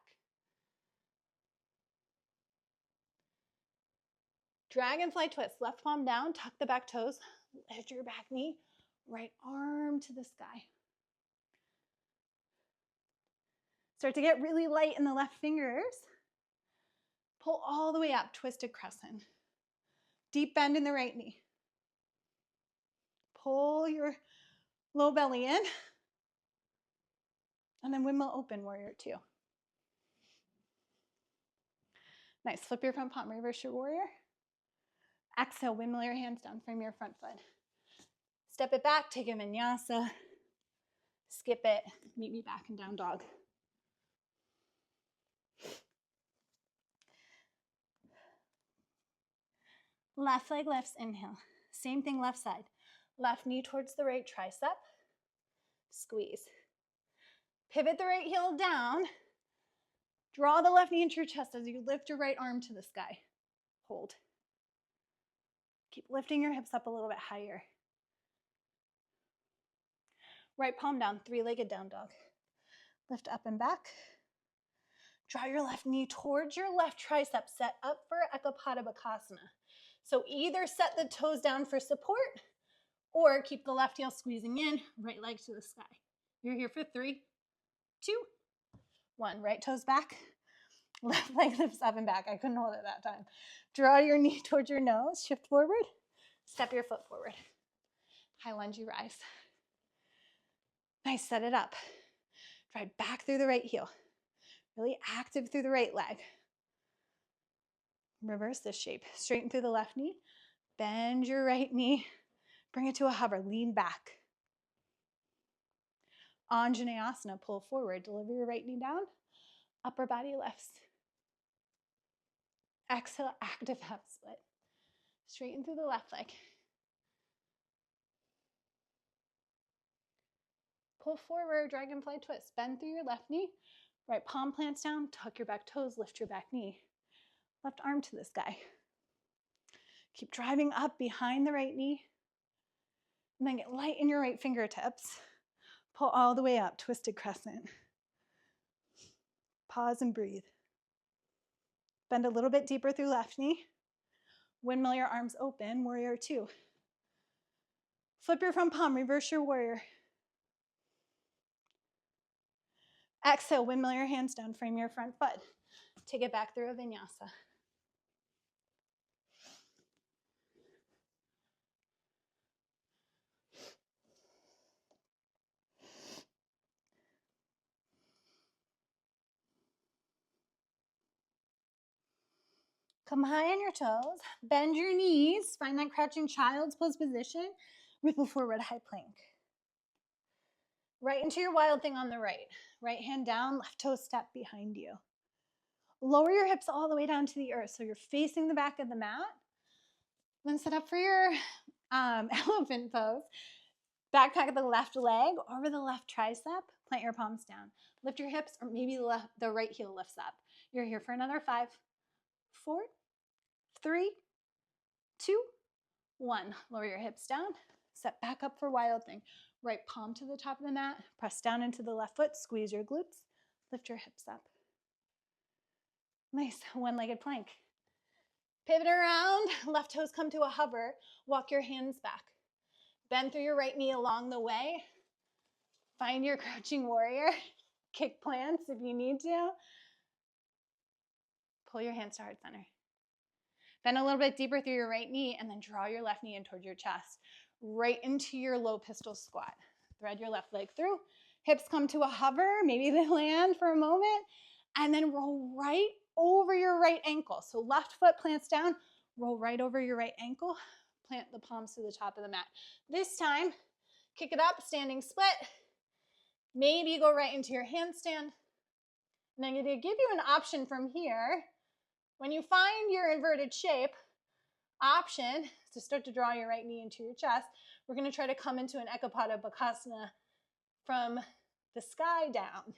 A: Dragonfly twist. Left palm down. Tuck the back toes. Lift your back knee. Right arm to the sky. Start to get really light in the left fingers. Pull all the way up, twisted crescent. Deep bend in the right knee. Pull your low belly in. And then windmill open, warrior 2. Nice, flip your front palm, reverse your warrior. Exhale, windmill your hands down, frame your front foot. Step it back, take a vinyasa. Skip it, meet me back in down dog. Left leg lifts, inhale. Same thing, left side. Left knee towards the right tricep. Squeeze. Pivot the right heel down. Draw the left knee into your chest as you lift your right arm to the sky. Hold. Keep lifting your hips up a little bit higher. Right palm down, 3-legged down dog. Lift up and back. Draw your left knee towards your left tricep. Set up for Ekapada Bakasana. So either set the toes down for support or keep the left heel squeezing in, right leg to the sky. You're here for 3, 2, 1. Right toes back. Left leg lifts up and back. I couldn't hold it that time. Draw your knee towards your nose. Shift forward. Step your foot forward. High lunge, you rise. Nice, set it up. Drive back through the right heel. Really active through the right leg. Reverse this shape. Straighten through the left knee. Bend your right knee. Bring it to a hover. Lean back. Asana, pull forward. Deliver your right knee down. Upper body lifts. Exhale, active half split. Straighten through the left leg. Pull forward, dragonfly twist. Bend through your left knee. Right palm plants down. Tuck your back toes. Lift your back knee. Left arm to the sky. Keep driving up behind the right knee. And then get light in your right fingertips. Pull all the way up, twisted crescent. Pause and breathe. Bend a little bit deeper through left knee. Windmill your arms open, warrior 2. Flip your front palm, reverse your warrior. Exhale, windmill your hands down, frame your front foot. Take it back through a vinyasa. Come high on your toes, bend your knees, find that crouching child's pose position, ripple forward, high plank. Right into your wild thing on the right. Right hand down, left toe step behind you. Lower your hips all the way down to the earth so you're facing the back of the mat. Then set up for your elephant pose. Backpack the left leg over the left tricep, plant your palms down. Lift your hips, or maybe the right heel lifts up. You're here for another 5, 4, 3, 2, 1. Lower your hips down, set back up for wild thing. Right palm to the top of the mat, press down into the left foot, squeeze your glutes, lift your hips up. Nice, one-legged plank. Pivot around, left toes come to a hover, walk your hands back. Bend through your right knee along the way. Find your crouching warrior. Kick plants if you need to. Pull your hands to heart center. Bend a little bit deeper through your right knee and then draw your left knee in towards your chest. Right into your low pistol squat. Thread your left leg through. Hips come to a hover. Maybe they land for a moment. And then roll right over your right ankle. So left foot plants down, roll right over your right ankle, plant the palms to the top of the mat. This time, kick it up, standing split. Maybe you go right into your handstand. And I'm going to give you an option from here. When you find your inverted shape, option to start to draw your right knee into your chest. We're going to try to come into an ekapada bakasana from the sky down.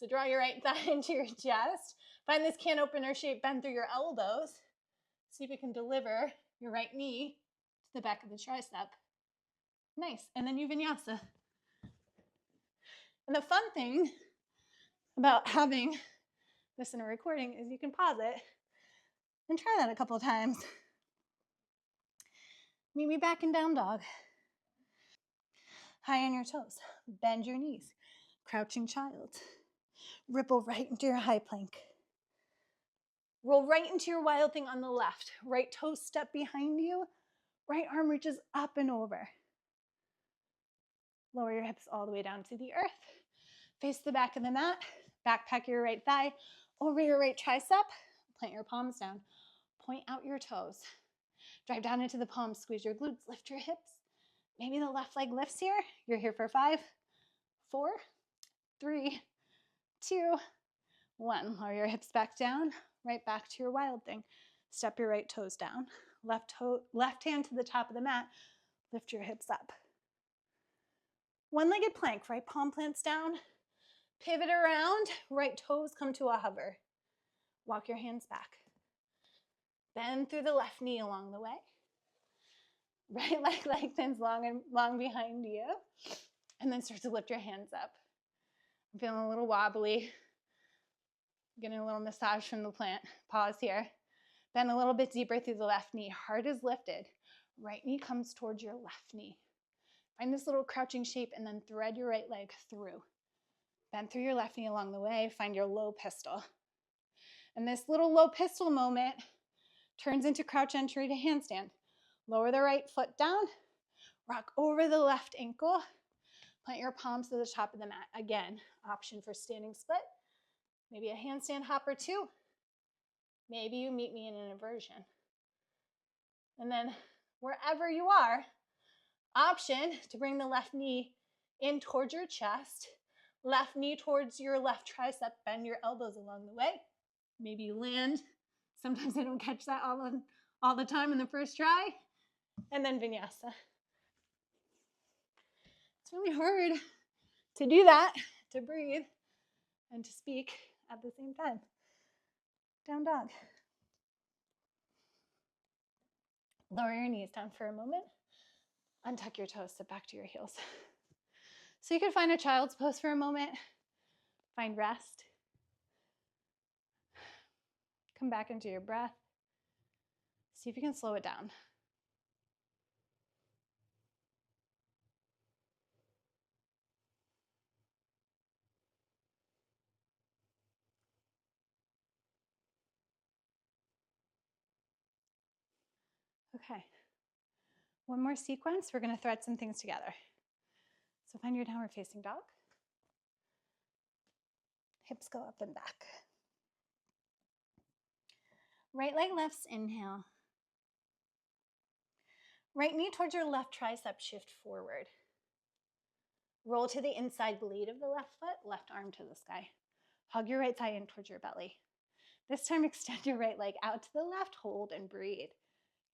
A: So draw your right thigh into your chest. Find this can opener shape, bend through your elbows. See if you can deliver your right knee to the back of the tricep. Nice. And then you vinyasa. And the fun thing about having this in a recording is you can pause it and try that a couple of times. Meet me back in down dog. High on your toes. Bend your knees. Crouching child. Ripple right into your high plank. Roll right into your wild thing on the left. Right toe step behind you. Right arm reaches up and over. Lower your hips all the way down to the earth. Face the back of the mat. Backpack your right thigh over your right tricep. Plant your palms down. Point out your toes. Drive down into the palms. Squeeze your glutes. Lift your hips. Maybe the left leg lifts here. You're here for 5, 4, 3, 2, 1. Lower your hips back down. Right back to your wild thing. Step your right toes down. Left hand to the top of the mat. Lift your hips up. One-legged plank. Right palm plants down. Pivot around. Right toes come to a hover. Walk your hands back. Bend through the left knee along the way. Right leg lengthens long behind you. And then start to lift your hands up. I'm feeling a little wobbly. Getting a little massage from the plant. Pause here. Bend a little bit deeper through the left knee. Heart is lifted. Right knee comes towards your left knee. Find this little crouching shape and then thread your right leg through. Bend through your left knee along the way. Find your low pistol. And this little low pistol moment turns into crouch entry to handstand. Lower the right foot down. Rock over the left ankle. Plant your palms to the top of the mat. Again, option for standing split. Maybe a handstand hop or two. Maybe you meet me in an inversion. And then wherever you are, option to bring the left knee in towards your chest. Left knee towards your left tricep. Bend your elbows along the way. Maybe you land. Sometimes I don't catch that all the time in the first try. And then vinyasa. It's really hard to do that, to breathe, and to speak at the same time. Down dog. Lower your knees down for a moment. Untuck your toes, sit back to your heels. So you can find a child's pose for a moment. Find rest. Come back into your breath. See if you can slow it down. Okay. One more sequence. We're going to thread some things together. So find your downward facing dog. Hips go up and back. Right leg lifts, inhale. Right knee towards your left tricep, shift forward. Roll to the inside blade of the left foot, left arm to the sky. Hug your right thigh in towards your belly. This time, extend your right leg out to the left, hold and breathe.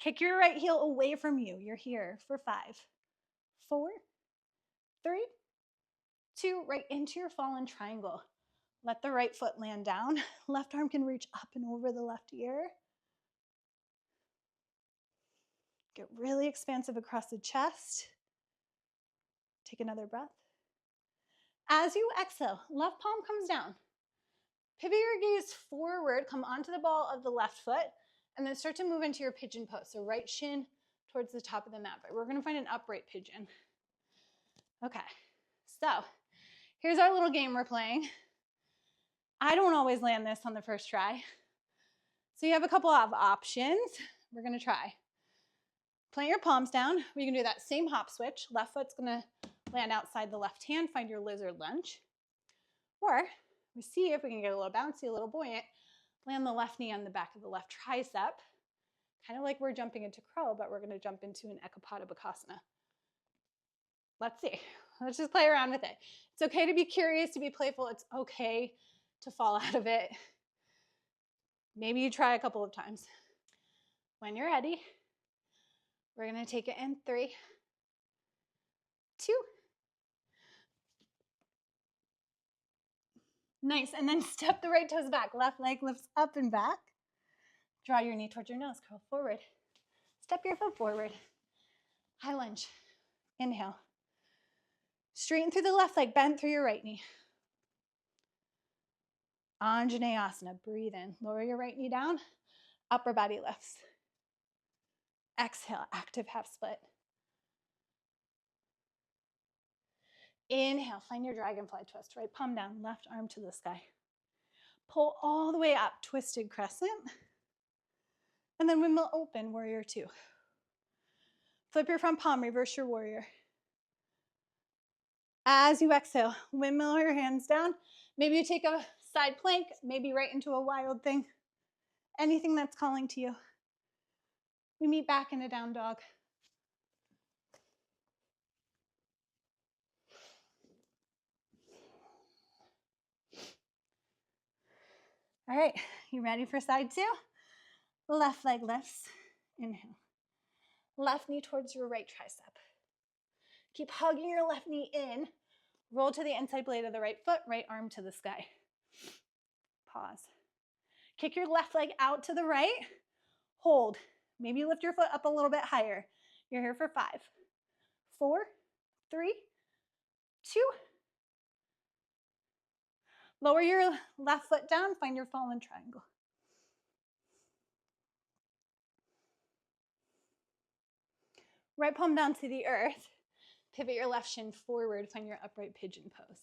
A: Kick your right heel away from you. You're here for 5, 4, 3, 2, right into your fallen triangle. Let the right foot land down. Left arm can reach up and over the left ear. Get really expansive across the chest. Take another breath. As you exhale, left palm comes down. Pivot your gaze forward, come onto the ball of the left foot, and then start to move into your pigeon pose. So right shin towards the top of the mat, but we're going to find an upright pigeon. Okay, so here's our little game we're playing. I don't always land this on the first try. So you have a couple of options. We're going to try. Plant your palms down. We can do that same hop switch. Left foot's going to land outside the left hand. Find your lizard lunge. Or we see if we can get a little bouncy, a little buoyant. Land the left knee on the back of the left tricep, kind of like we're jumping into crow, but we're going to jump into an ekapada bakasana. Let's see. Let's just play around with it. It's okay to be curious, to be playful. It's okay to fall out of it. Maybe you try a couple of times. When you're ready, we're going to take it in 3, 2. Nice. And then step the right toes back. Left leg lifts up and back. Draw your knee towards your nose. Curl forward. Step your foot forward. High lunge. Inhale. Straighten through the left leg. Bend through your right knee. Anjaneyasana. Breathe in. Lower your right knee down. Upper body lifts. Exhale. Active half split. Inhale. Find your dragonfly twist. Right palm down. Left arm to the sky. Pull all the way up. Twisted crescent. And then windmill open. Warrior 2. Flip your front palm. Reverse your warrior. As you exhale, windmill your hands down. Maybe you take a side plank, maybe right into a wild thing. Anything that's calling to you. We meet back in a down dog. All right, you ready for side 2? Left leg lifts. Inhale. Left knee towards your right tricep. Keep hugging your left knee in. Roll to the inside blade of the right foot, right arm to the sky. Pause. Kick your left leg out to the right. Hold. Maybe lift your foot up a little bit higher. You're here for 5, 4, 3, 2. Lower your left foot down. Find your fallen triangle. Right palm down to the earth. Pivot your left shin forward. Find your upright pigeon pose.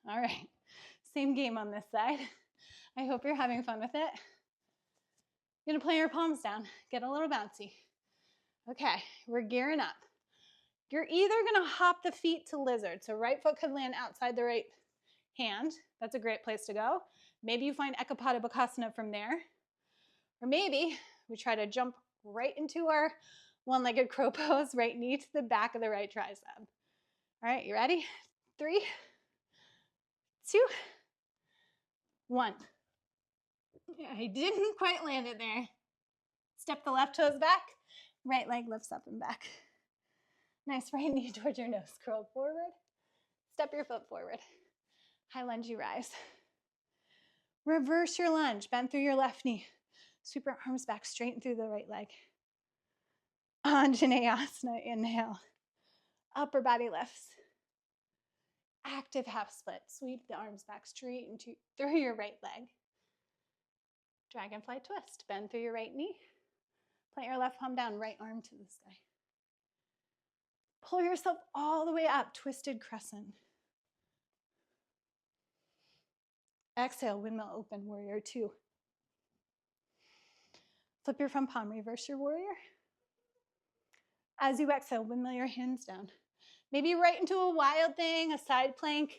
A: All right. Same game on this side. I hope you're having fun with it. You're going to play your palms down. Get a little bouncy. Okay, we're gearing up. You're either going to hop the feet to lizard. So right foot could land outside the right hand. That's a great place to go. Maybe you find ekapada bakasana from there. Or maybe we try to jump right into our one-legged crow pose, right knee to the back of the right tricep. All right, you ready? 3, 2, 1. I didn't quite land it there. Step the left toes back. Right leg lifts up and back. Nice right knee towards your nose. Curl forward. Step your foot forward. High lunge, you rise. Reverse your lunge. Bend through your left knee. Sweep your arms back, straighten through the right leg. Anjaneyasana, inhale. Upper body lifts. Active half split. Sweep the arms back straight through your right leg. Dragonfly twist. Bend through your right knee. Plant your left palm down, right arm to the sky. Pull yourself all the way up, twisted crescent. Exhale, windmill open, warrior 2. Flip your front palm, reverse your warrior. As you exhale, windmill your hands down. Maybe right into a wild thing, a side plank,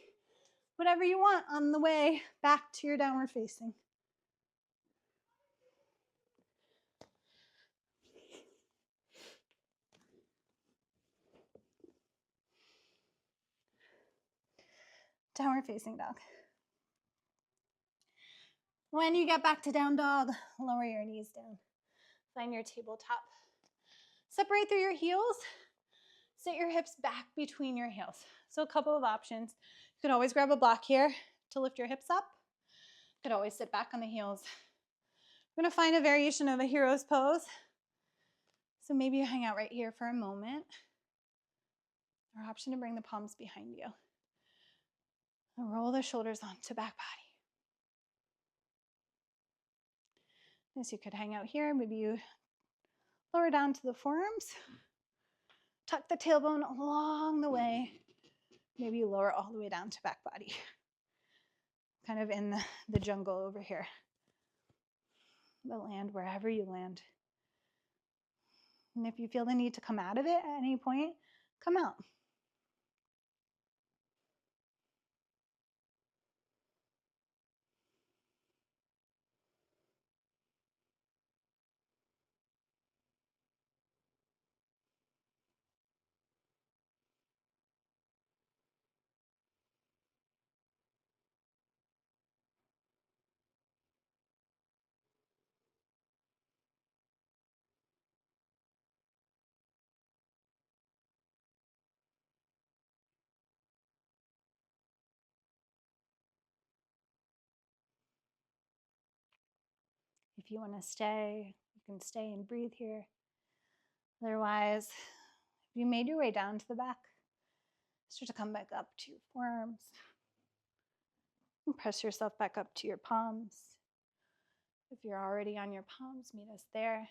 A: whatever you want on the way back to your downward facing. Downward facing dog. When you get back to down dog, lower your knees down. Find your tabletop. Separate through your heels. Sit your hips back between your heels. So a couple of options. You could always grab a block here to lift your hips up. You could always sit back on the heels. We're going to find a variation of a hero's pose. So maybe you hang out right here for a moment. Or option to bring the palms behind you. And roll the shoulders onto back body. So you could hang out here. Maybe you lower down to the forearms. Tuck the tailbone along the way. Maybe you lower all the way down to back body. Kind of in the jungle over here. But land wherever you land. And if you feel the need to come out of it at any point, come out. If you want to stay, you can stay and breathe here. Otherwise, if you made your way down to the back, start to come back up to your forearms. And press yourself back up to your palms. If you're already on your palms, meet us there.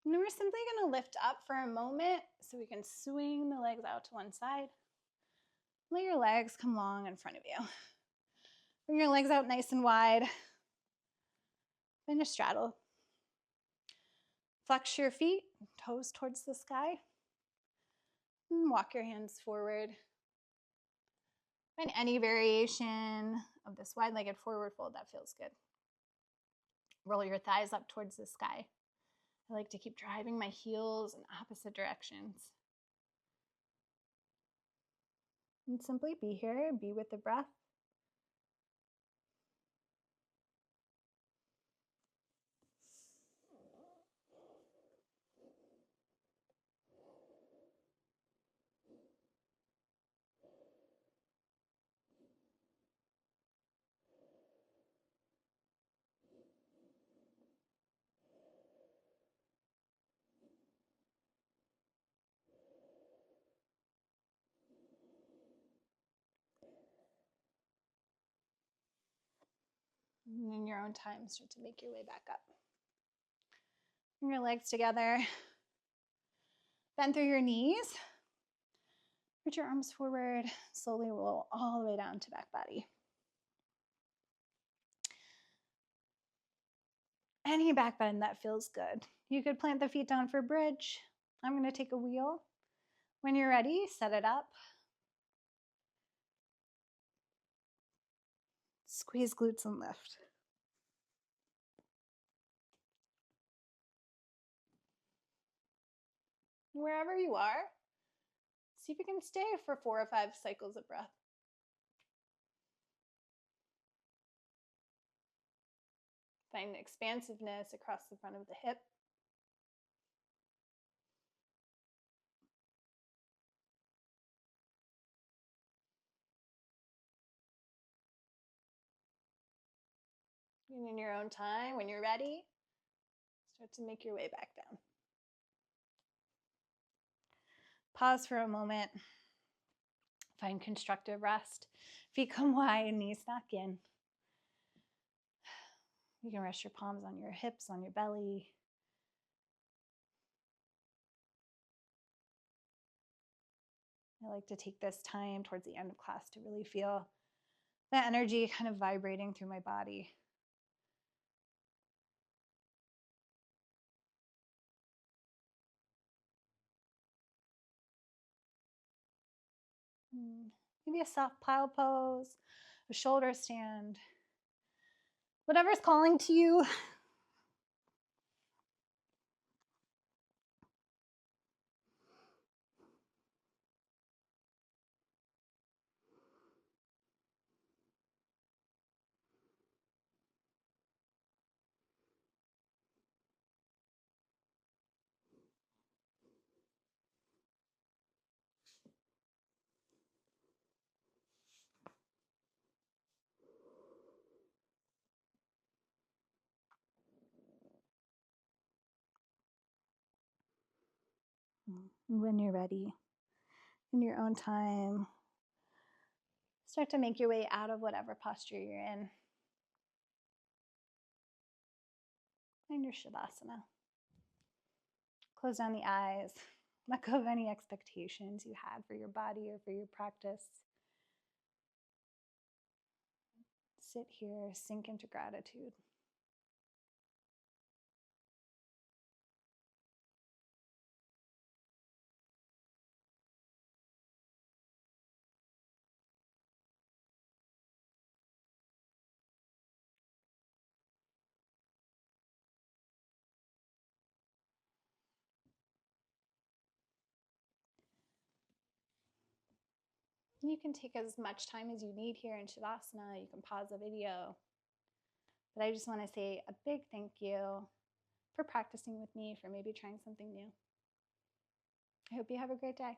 A: And then we're simply going to lift up for a moment so we can swing the legs out to one side. Let your legs come long in front of you. Bring your legs out nice and wide. Find a straddle. Flex your feet, toes towards the sky. And walk your hands forward. Find any variation of this wide-legged forward fold that feels good. Roll your thighs up towards the sky. I like to keep driving my heels in opposite directions. And simply be here, be with the breath. And in your own time, start to make your way back up. Bring your legs together. Bend through your knees. Reach your arms forward. Slowly roll all the way down to back body. Any back bend that feels good. You could plant the feet down for bridge. I'm going to take a wheel. When you're ready, set it up. Squeeze glutes and lift. Wherever you are, see if you can stay for 4 or 5 cycles of breath. Find expansiveness across the front of the hip. And in your own time, when you're ready, start to make your way back down. Pause for a moment. Find constructive rest. Feet come wide, knees knock in. You can rest your palms on your hips, on your belly. I like to take this time towards the end of class to really feel that energy kind of vibrating through my body. Maybe a soft pile pose, a shoulder stand, whatever's calling to you. When you're ready, in your own time, start to make your way out of whatever posture you're in. Find your Shavasana. Close down the eyes. Let go of any expectations you had for your body or for your practice. Sit here, sink into gratitude. You can take as much time as you need here in Shavasana. You can pause the video. But I just want to say a big thank you for practicing with me, for maybe trying something new. I hope you have a great day.